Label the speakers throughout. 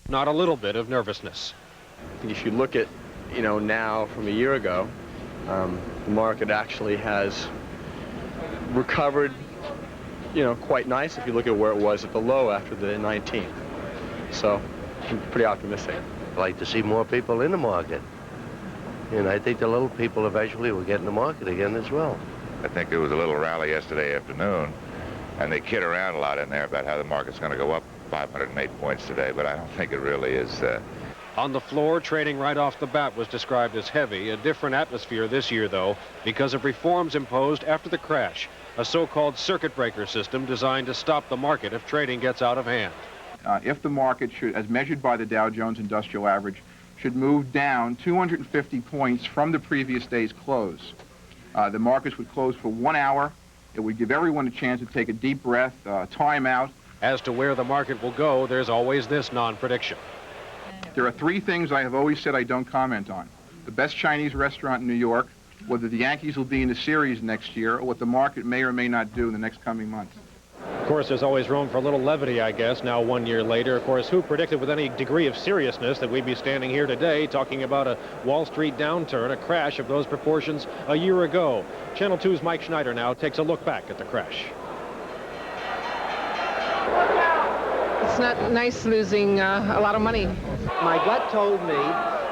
Speaker 1: not a little bit of nervousness.
Speaker 2: If you look at, now from a year ago, the market actually has recovered, quite nice if you look at where it was at the low after the 19th. So I'm pretty optimistic.
Speaker 3: I'd like to see more people in the market. And I think the little people eventually will get in the market again as well.
Speaker 4: I think there was a little rally yesterday afternoon, and they kid around a lot in there about how the market's going to go up 508 points today, but I don't think it really is.
Speaker 1: On the floor, trading right off the bat was described as heavy. A different atmosphere this year, though, because of reforms imposed after the crash, a so-called circuit breaker system designed to stop the market if trading gets out of hand.
Speaker 5: If the market should, as measured by the Dow Jones Industrial Average, should move down 250 points from the previous day's close, the markets would close for 1 hour. It would give everyone a chance to take a deep breath, time out.
Speaker 1: As to where the market will go, there's always this non-prediction.
Speaker 5: There are 3 things I have always said I don't comment on. The best Chinese restaurant in New York, whether the Yankees will be in the series next year, or what the market may or may not do in the next coming months.
Speaker 1: Of course, there's always room for a little levity, I guess, now 1 year later. Of course, who predicted with any degree of seriousness that we'd be standing here today talking about a Wall Street downturn, a crash of those proportions a year ago? Channel 2's Mike Schneider now takes a look back at the crash.
Speaker 6: It's not nice losing a lot of money.
Speaker 7: My gut told me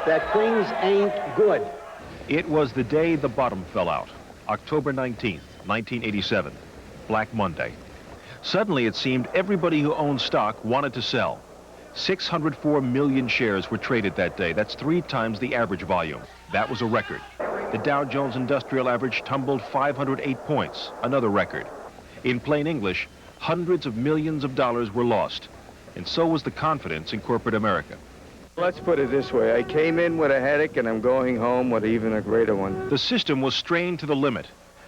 Speaker 7: that things ain't good.
Speaker 8: It was the day the bottom fell out, October 19th, 1987, Black Monday. Suddenly, it seemed everybody who owned stock wanted to sell. 604 million shares were traded that day. That's 3 times the average volume. That was a record. The Dow Jones Industrial Average tumbled 508 points, another record. In plain English, hundreds of millions of dollars were lost. And so was the confidence in corporate America.
Speaker 9: Let's put it this way. I came in with a headache, and I'm going home with even a greater one.
Speaker 8: The system was strained to the limit.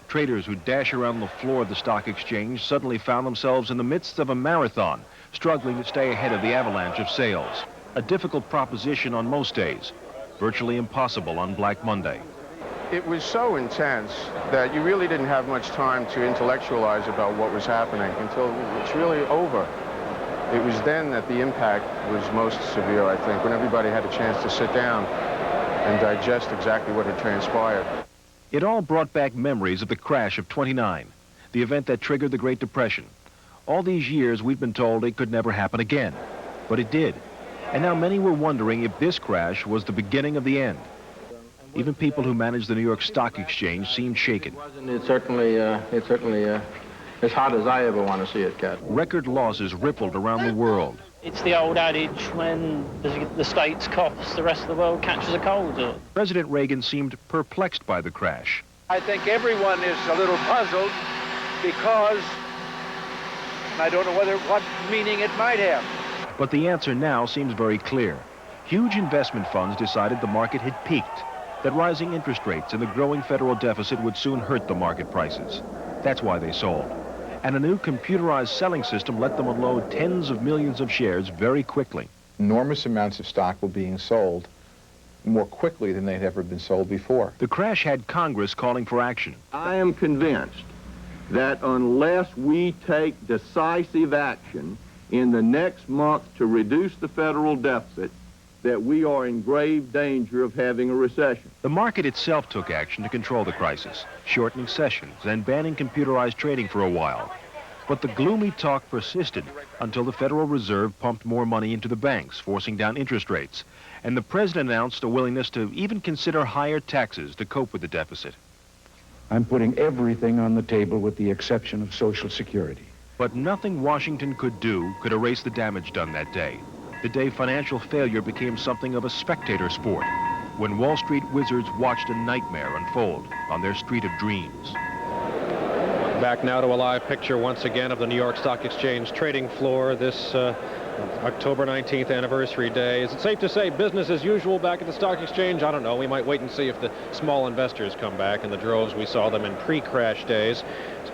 Speaker 8: Traders who dash around the floor of the stock exchange suddenly found themselves in the midst of a marathon, struggling to stay ahead of the avalanche of sales. A difficult proposition on most days, virtually impossible on Black Monday.
Speaker 10: It was so intense that you really didn't have much time to intellectualize about what was happening until it's really over. It was then that the impact was most severe, I think, when everybody had a chance to sit down and digest exactly what had transpired.
Speaker 8: It all brought back memories of the crash of '29, the event that triggered the Great Depression. All these years we've been told it could never happen again, but it did. And now many were wondering if this crash was the beginning of the end. Even people who managed the New York Stock Exchange seemed shaken.
Speaker 9: It's certainly as hot as I ever want to see it get.
Speaker 8: Record losses rippled around the world.
Speaker 11: It's the old adage, when the States coughs, the rest of the world catches a cold.
Speaker 8: President Reagan seemed perplexed by the crash.
Speaker 7: I think everyone is a little puzzled because I don't know what meaning it might have.
Speaker 8: But the answer now seems very clear. Huge investment funds decided the market had peaked, that rising interest rates and the growing federal deficit would soon hurt the market prices. That's why they sold. And a new computerized selling system let them unload tens of millions of shares very quickly.
Speaker 12: Enormous amounts of stock were being sold more quickly than they'd ever been sold before.
Speaker 8: The crash had Congress calling for action.
Speaker 13: I am convinced that unless we take decisive action in the next month to reduce the federal deficit, that we are in grave danger of having a recession.
Speaker 8: The market itself took action to control the crisis, shortening sessions and banning computerized trading for a while. But the gloomy talk persisted until the Federal Reserve pumped more money into the banks, forcing down interest rates. And the president announced a willingness to even consider higher taxes to cope with the deficit.
Speaker 14: I'm putting everything on the table with the exception of Social Security.
Speaker 8: But nothing Washington could do could erase the damage done that day. The day financial failure became something of a spectator sport, when Wall Street wizards watched a nightmare unfold on their street of dreams.
Speaker 1: Back now to a live picture once again of the New York Stock Exchange trading floor this October 19th anniversary day. Is it safe to say business as usual back at the Stock Exchange? I don't know. We might wait and see if the small investors come back in the droves we saw them in pre-crash days.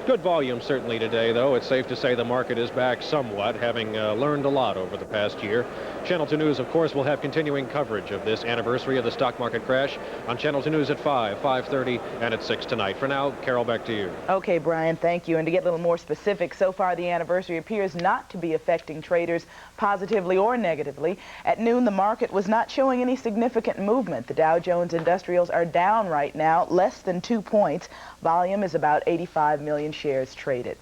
Speaker 1: Good volume certainly today, though. It's safe to say the market is back somewhat, having learned a lot over the past year. Channel 2 News, of course, will have continuing coverage of this anniversary of the stock market crash on Channel 2 News at 5, 5:30, and at 6 tonight. For now, Carol, back to you.
Speaker 15: Okay, Brian, thank you. And to get a little more specific, so far the anniversary appears not to be affecting traders positively or negatively. At noon, the market was not showing any significant movement. The Dow Jones Industrials are down right now, less than 2 points. Volume is about 85 million shares traded.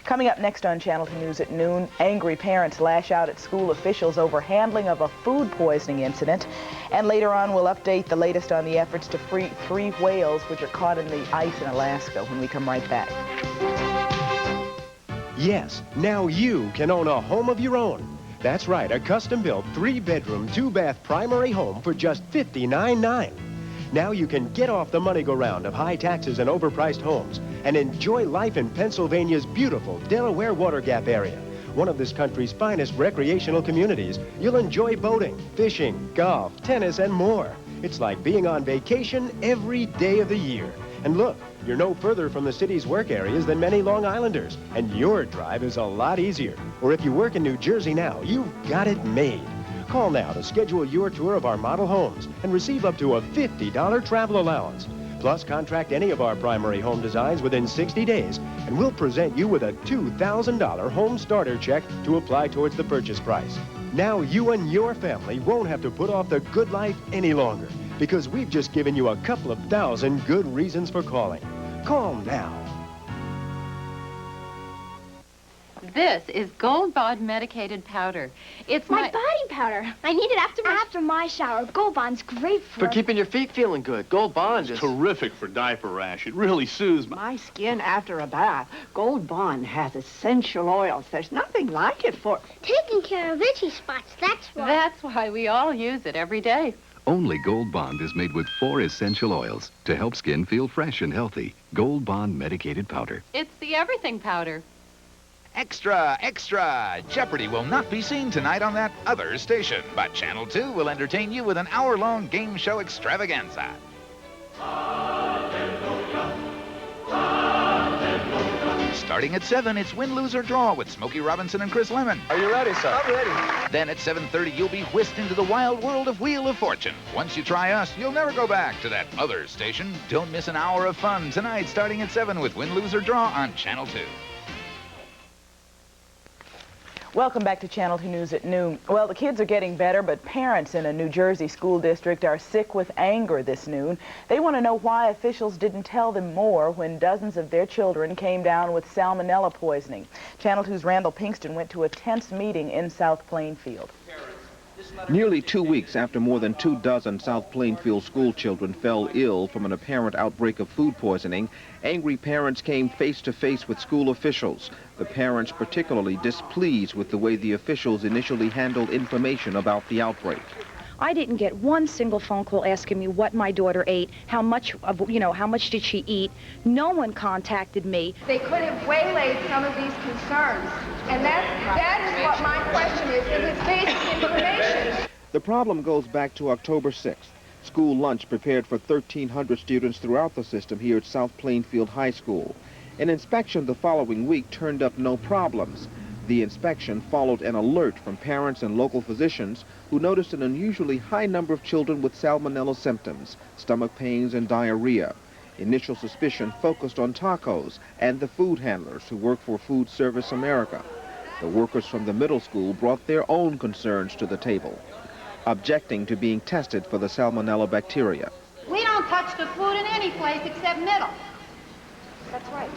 Speaker 15: Coming up next on Channel 2 News at noon, angry parents lash out at school officials over handling of a food poisoning incident. And later on, we'll update the latest on the efforts to free 3 whales which are caught in the ice in Alaska when we come right back.
Speaker 16: Yes, now you can own a home of your own. That's right, a custom-built 3-bedroom, 2-bath primary home for just $59,900. Now you can get off the money-go-round of high taxes and overpriced homes and enjoy life in Pennsylvania's beautiful Delaware Water Gap area. One of this country's finest recreational communities. You'll enjoy boating, fishing, golf, tennis, and more. It's like being on vacation every day of the year. And look, you're no further from the city's work areas than many Long Islanders, and your drive is a lot easier. Or if you work in New Jersey now, you've got it made. Call now to schedule your tour of our model homes and receive up to a $50 travel allowance. Plus, contract any of our primary home designs within 60 days, and we'll present you with a $2,000 home starter check to apply towards the purchase price. Now you and your family won't have to put off the good life any longer, because we've just given you a couple of thousand good reasons for calling. Call now.
Speaker 17: This is Gold Bond medicated powder. It's
Speaker 18: my body powder. I need it after my shower. Gold Bond's great
Speaker 19: for keeping your feet feeling good. Gold Bond is
Speaker 20: terrific for diaper rash. It really soothes
Speaker 21: my skin after a bath. Gold Bond has essential oils. There's nothing like it for
Speaker 18: taking care of itchy spots.
Speaker 17: That's why we all use it every day.
Speaker 22: Only Gold Bond is made with 4 essential oils to help skin feel fresh and healthy. Gold Bond medicated powder.
Speaker 17: It's the everything powder.
Speaker 23: Extra, extra! Jeopardy will not be seen tonight on that other station, but Channel 2 will entertain you with an hour-long game show extravaganza. Hallelujah. Hallelujah. Starting at 7, it's Win, Lose, or Draw with Smokey Robinson and Chris Lemon.
Speaker 19: Are you ready, sir? I'm ready.
Speaker 23: Then at 7:30, you'll be whisked into the wild world of Wheel of Fortune. Once you try us, you'll never go back to that other station. Don't miss an hour of fun tonight starting at 7 with Win, Lose, or Draw on Channel 2.
Speaker 15: Welcome back to Channel 2 News at noon. Well, the kids are getting better, but parents in a New Jersey school district are sick with anger this noon. They want to know why officials didn't tell them more when dozens of their children came down with salmonella poisoning. Channel 2's Randall Pinkston went to a tense meeting in South Plainfield.
Speaker 24: Nearly 2 weeks after more than 24 South Plainfield school children fell ill from an apparent outbreak of food poisoning, angry parents came face to face with school officials. The parents particularly displeased with the way the officials initially handled information about the outbreak.
Speaker 25: I didn't get one single phone call asking me what my daughter ate, how much did she eat. No one contacted me.
Speaker 26: They could have waylaid some of these concerns, and that is what my question is. It is basic information.
Speaker 24: The problem goes back to October 6th. School lunch prepared for 1,300 students throughout the system here at South Plainfield High School. An inspection the following week turned up no problems. The inspection followed an alert from parents and local physicians who noticed an unusually high number of children with salmonella symptoms, stomach pains, and diarrhea. Initial suspicion focused on tacos and the food handlers who work for Food Service America. The workers from the middle school brought their own concerns to the table, objecting to being tested for the salmonella bacteria.
Speaker 27: We don't touch the food in any place except middle. That's right.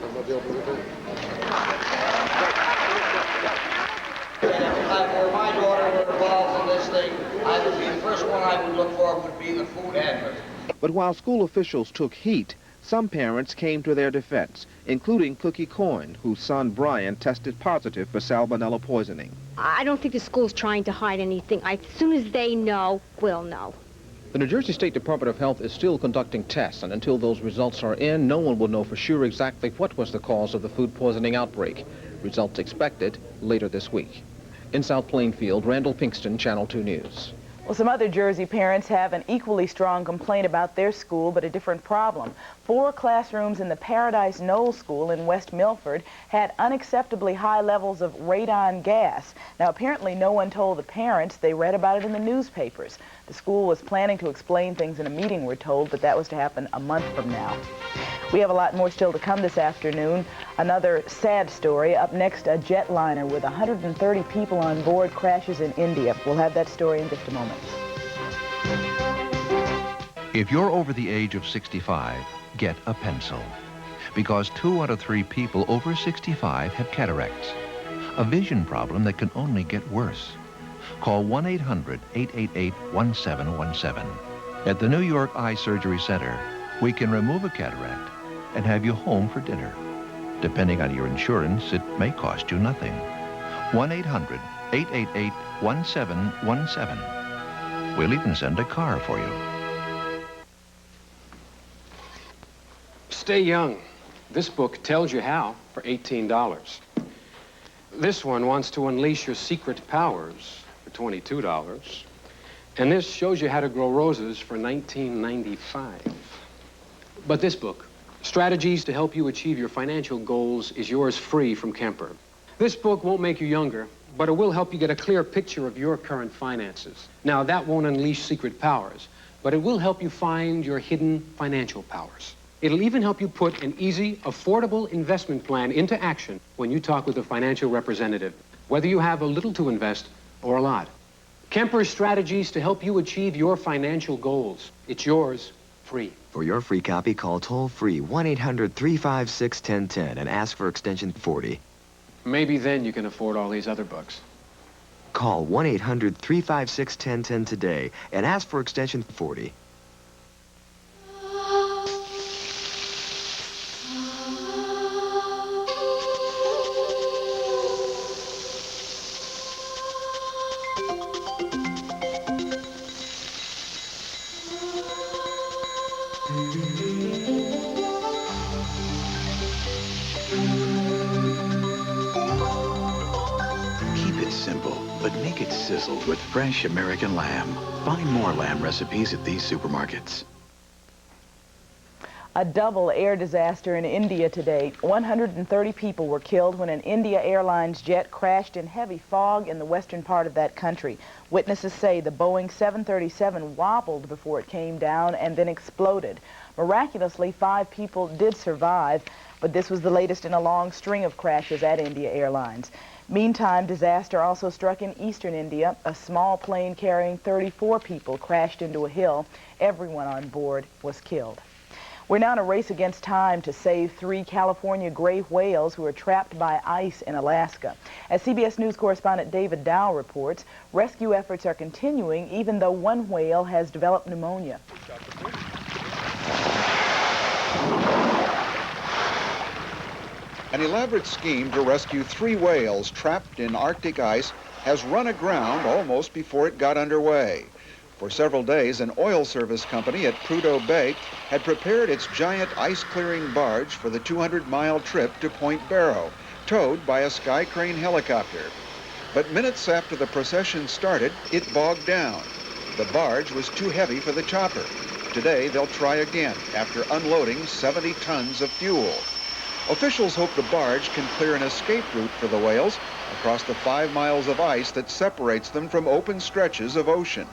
Speaker 28: If my daughter were involved in this thing, I would be the first one I would look for would be the food handler.
Speaker 24: But while school officials took heat, some parents came to their defense, including Cookie Coyne, whose son Brian tested positive for salmonella poisoning.
Speaker 29: I don't think the school's trying to hide anything. As soon as they know, we'll know.
Speaker 30: The New Jersey State Department of Health is still conducting tests, and until those results are in, no one will know for sure exactly what was the cause of the food poisoning outbreak. Results expected later this week. In South Plainfield, Randall Pinkston, Channel 2 News.
Speaker 15: Well, some other Jersey parents have an equally strong complaint about their school, but a different problem. 4 classrooms in the Paradise Knoll School in West Milford had unacceptably high levels of radon gas. Now, apparently no one told the parents. They read about it in the newspapers. The school was planning to explain things in a meeting, we're told, but that was to happen a month from now. We have a lot more still to come this afternoon. Another sad story. Up next, a jetliner with 130 people on board crashes in India. We'll have that story in just a moment.
Speaker 8: If you're over the age of 65, get a pencil. Because 2 out of 3 people over 65 have cataracts, a vision problem that can only get worse. Call 1-800-888-1717. At the New York Eye Surgery Center, we can remove a cataract and have you home for dinner. Depending on your insurance, it may cost you nothing. 1-800-888-1717. We'll even send a car for you.
Speaker 2: Stay young. This book tells you how for $18. This one wants to unleash your secret powers for $22. And this shows you how to grow roses for $19.95. But this book, Strategies to Help You Achieve Your Financial Goals, is yours free from Kemper. This book won't make you younger, but it will help you get a clear picture of your current finances. Now, that won't unleash secret powers, but it will help you find your hidden financial powers. It'll even help you put an easy, affordable investment plan into action when you talk with a financial representative, whether you have a little to invest or a lot. Kemper's Strategies to Help You Achieve Your Financial Goals. It's yours free.
Speaker 3: For your free copy, call toll-free 1-800-356-1010 and ask for extension 40.
Speaker 2: Maybe then you can afford all these other books.
Speaker 3: Call 1-800-356-1010 today and ask for extension 40.
Speaker 4: With fresh American lamb. Find more lamb recipes at these supermarkets.
Speaker 15: A double air disaster in India today. 130 people were killed when an India Airlines jet crashed in heavy fog in the western part of that country. Witnesses say the Boeing 737 wobbled before it came down and then exploded. Miraculously, 5 people did survive, but this was the latest in a long string of crashes at India Airlines. Meantime, disaster also struck in eastern India. A small plane carrying 34 people crashed into a hill. Everyone on board was killed. We're now in a race against time to save 3 California gray whales who are trapped by ice in Alaska. As CBS News correspondent David Dow reports, rescue efforts are continuing even though one whale has developed pneumonia.
Speaker 5: An elaborate scheme to rescue 3 whales trapped in Arctic ice has run aground almost before it got underway. For several days, an oil service company at Prudhoe Bay had prepared its giant ice-clearing barge for the 200-mile trip to Point Barrow, towed by a Sky Crane helicopter. But minutes after the procession started, it bogged down. The barge was too heavy for the chopper. Today, they'll try again after unloading 70 tons of fuel. Officials hope the barge can clear an escape route for the whales across the 5 miles of ice that separates them from open stretches of ocean.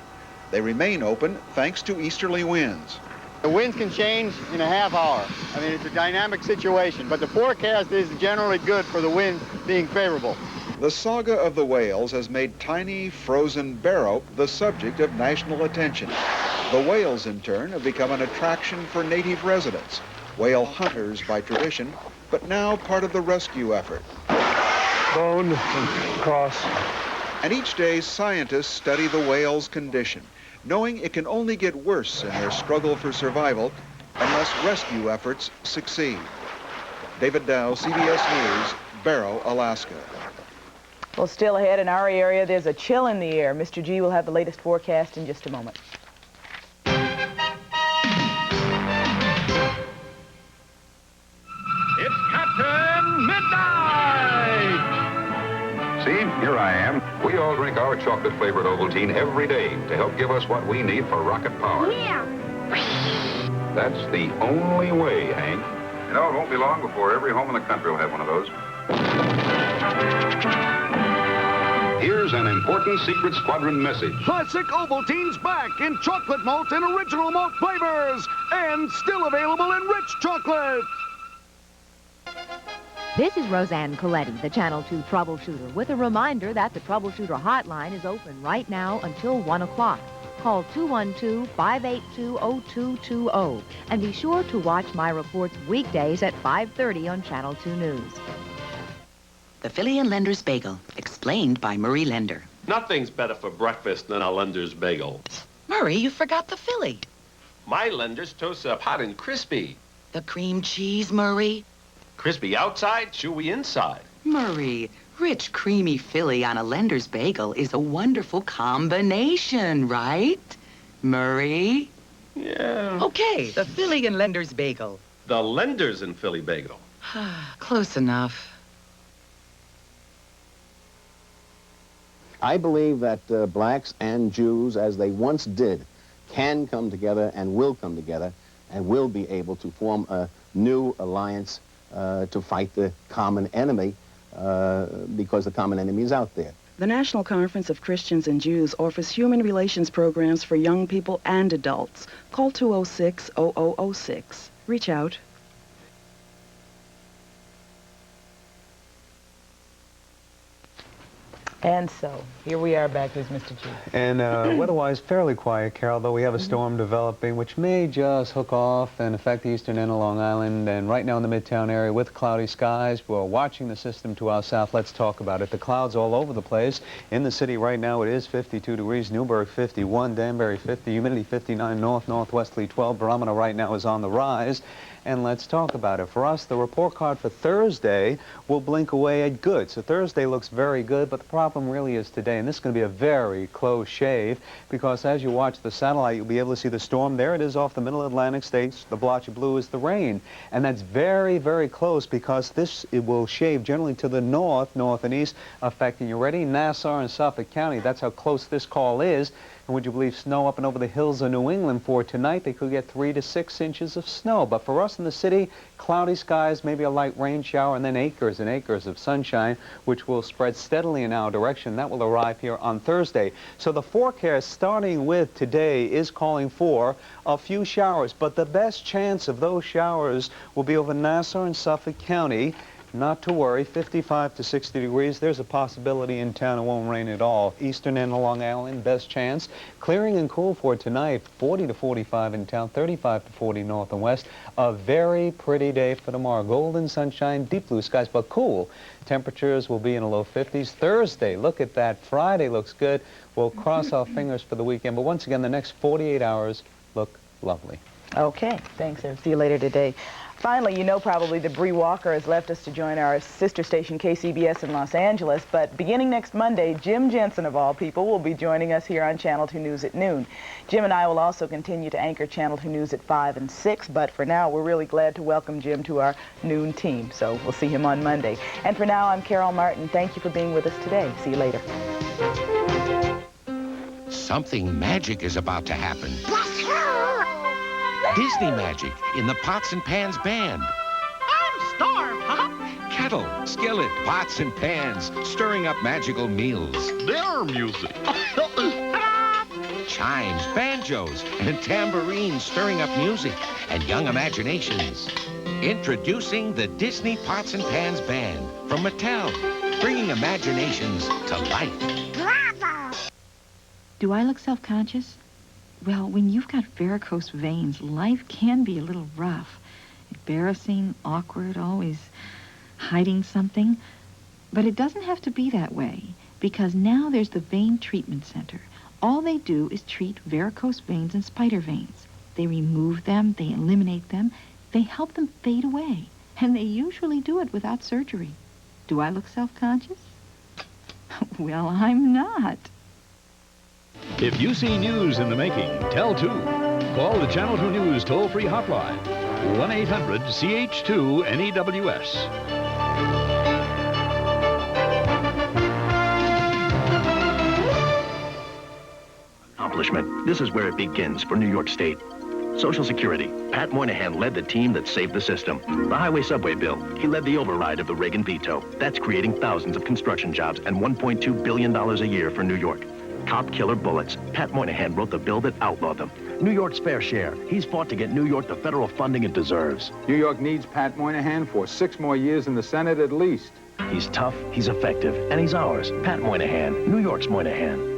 Speaker 5: They remain open thanks to easterly winds.
Speaker 6: The winds can change in a half hour. I mean, it's a dynamic situation, but the forecast is generally good for the wind being favorable.
Speaker 5: The saga of the whales has made tiny, frozen Barrow the subject of national attention. The whales, in turn, have become an attraction for native residents, whale hunters by tradition, but now part of the rescue effort.
Speaker 6: Bone and cross.
Speaker 5: And each day, scientists study the whale's condition, knowing it can only get worse in their struggle for survival unless rescue efforts succeed. David Dow, CBS News, Barrow, Alaska.
Speaker 15: Well, still ahead in our area, there's a chill in the air. Mr. G will have the latest forecast in just a moment.
Speaker 7: It's Captain Midnight!
Speaker 1: see, here I am. We all drink our chocolate-flavored Ovaltine every day to help give us what we need for rocket power.
Speaker 18: Yeah.
Speaker 1: That's the only way, Hank. You know, it won't be long before every home in the country will have one of those. Here's an important Secret Squadron message.
Speaker 7: Classic Ovaltine's back in chocolate malt and original malt flavors, and still available in rich chocolate.
Speaker 9: This is Roseanne Coletti, the Channel 2 Troubleshooter, with a reminder that the Troubleshooter hotline is open right now until 1 o'clock. Call 212-582-0220, and be sure to watch my reports weekdays at 5:30 on Channel 2 News.
Speaker 10: The Philly and Lender's Bagel, explained by Marie Lender.
Speaker 11: Nothing's better for breakfast than a Lender's bagel.
Speaker 10: Murray, you forgot the Philly.
Speaker 11: My Lender's toasts up hot and crispy.
Speaker 10: The cream cheese, Murray.
Speaker 11: Crispy outside, chewy inside.
Speaker 10: Murray, rich, creamy Philly on a Lender's bagel is a wonderful combination, right? Murray?
Speaker 11: Yeah.
Speaker 10: Okay, the Philly and Lender's Bagel.
Speaker 11: The Lender's and Philly bagel.
Speaker 10: Close enough.
Speaker 12: I believe that blacks and Jews, as they once did, can come together and will come together and will be able to form a new alliance to fight the common enemy because the common enemy is out there.
Speaker 13: The National Conference of Christians and Jews offers human relations programs for young people and adults. Call 206-0006. Reach out.
Speaker 15: And so, here we are back with Mr. G.
Speaker 14: And weather-wise, fairly quiet, Carol, though we have a storm developing which may just hook off and affect the eastern end of Long Island. And right now in the Midtown area with cloudy skies, we're watching the system to our south. Let's talk about it. The clouds all over the place. In the city right now, it is 52 degrees. Newburgh, 51. Danbury, 50. Humidity, 59. Northwesterly, 12. Barometer right now is on the rise. And let's talk about it. For us, the report card for Thursday will blink away at good. So Thursday looks very good, but the problem really is today. And this is going to be a very close shave because as you watch the satellite, you'll be able to see the storm. There it is off the middle Atlantic states. The blotchy blue is the rain. And that's very, very close because it will shave generally to the north, north and east, affecting, you ready? Nassau and Suffolk County. That's how close this call is. And would you believe snow up and over the hills of New England for tonight? They could get 3 to 6 inches of snow. But for us in the city, cloudy skies, maybe a light rain shower, and then acres and acres of sunshine, which will spread steadily in our direction. That will arrive here on Thursday. So the forecast starting with today is calling for a few showers. But the best chance of those showers will be over Nassau and Suffolk County. Not to worry, 55 to 60 degrees. There's a possibility in town it won't rain at all. Eastern end of Long Island, best chance. Clearing and cool for tonight, 40 to 45 in town, 35 to 40 north and west. A very pretty day for tomorrow. Golden sunshine, deep blue skies, but cool. Temperatures will be in the low 50s. Thursday, look at that. Friday looks good. We'll cross our fingers for the weekend. But once again, the next 48 hours look lovely.
Speaker 15: Okay, thanks, sir. See you later today. Finally, you know probably that Bree Walker has left us to join our sister station KCBS in Los Angeles, but beginning next Monday, Jim Jensen, of all people, will be joining us here on Channel 2 News at noon. Jim and I will also continue to anchor Channel 2 News at 5 and 6, but for now, we're really glad to welcome Jim to our noon team, so we'll see him on Monday. And for now, I'm Carol Martin. Thank you for being with us today. See you later.
Speaker 16: Something magic is about to happen. Disney magic in the Pots and Pans Band.
Speaker 21: I'm starved, huh?
Speaker 16: Kettle, skillet, pots and pans, stirring up magical meals. Their music. Chimes, banjos, and tambourines stirring up music and young imaginations. Introducing the Disney Pots and Pans Band from Mattel, bringing imaginations to life.
Speaker 21: Bravo!
Speaker 20: Do I look self-conscious? Well, when you've got varicose veins, life can be a little rough. Embarrassing, awkward, always hiding something. But it doesn't have to be that way, because now there's the Vein Treatment Center. All they do is treat varicose veins and spider veins. They remove them, they eliminate them, they help them fade away. And they usually do it without surgery. Do I look self-conscious? Well, I'm not.
Speaker 8: If you see news in the making, tell too. Call the Channel 2 News toll-free hotline, 1-800-CH2-NEWS.
Speaker 17: accomplishment. This is where it begins for New York State. Social Security. Pat Moynihan led the team that saved the system. The highway subway bill. He led the override of the Reagan veto. That's creating thousands of construction jobs and $1.2 billion a year for New York. Cop killer bullets. Pat Moynihan wrote the bill that outlawed them. New York's fair share. He's fought to get New York the federal funding it deserves.
Speaker 19: New York needs Pat Moynihan for 6 more years in the Senate at least.
Speaker 17: He's tough, he's effective, and he's ours. Pat Moynihan, New York's Moynihan.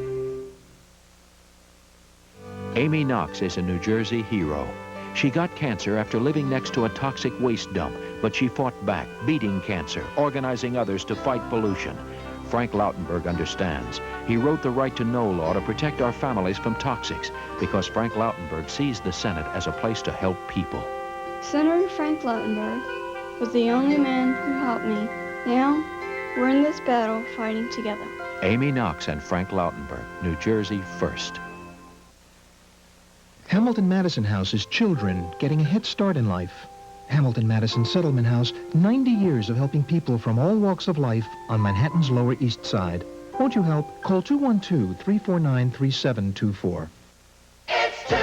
Speaker 22: Amy Knox is a New Jersey hero. She got cancer after living next to a toxic waste dump, but she fought back, beating cancer, organizing others to fight pollution. Frank Lautenberg understands. He wrote the Right to Know law to protect our families from toxics, because Frank Lautenberg sees the Senate as a place to help people.
Speaker 23: Senator Frank Lautenberg was the only man who helped me. Now, we're in this battle fighting together.
Speaker 22: Amy Knox and Frank Lautenberg, New Jersey first.
Speaker 24: Hamilton Madison House is children getting a head start in life. Hamilton Madison Settlement House, 90 years of helping people from all walks of life on Manhattan's Lower East Side. Won't you help? Call 212-349-3724.
Speaker 25: It's 2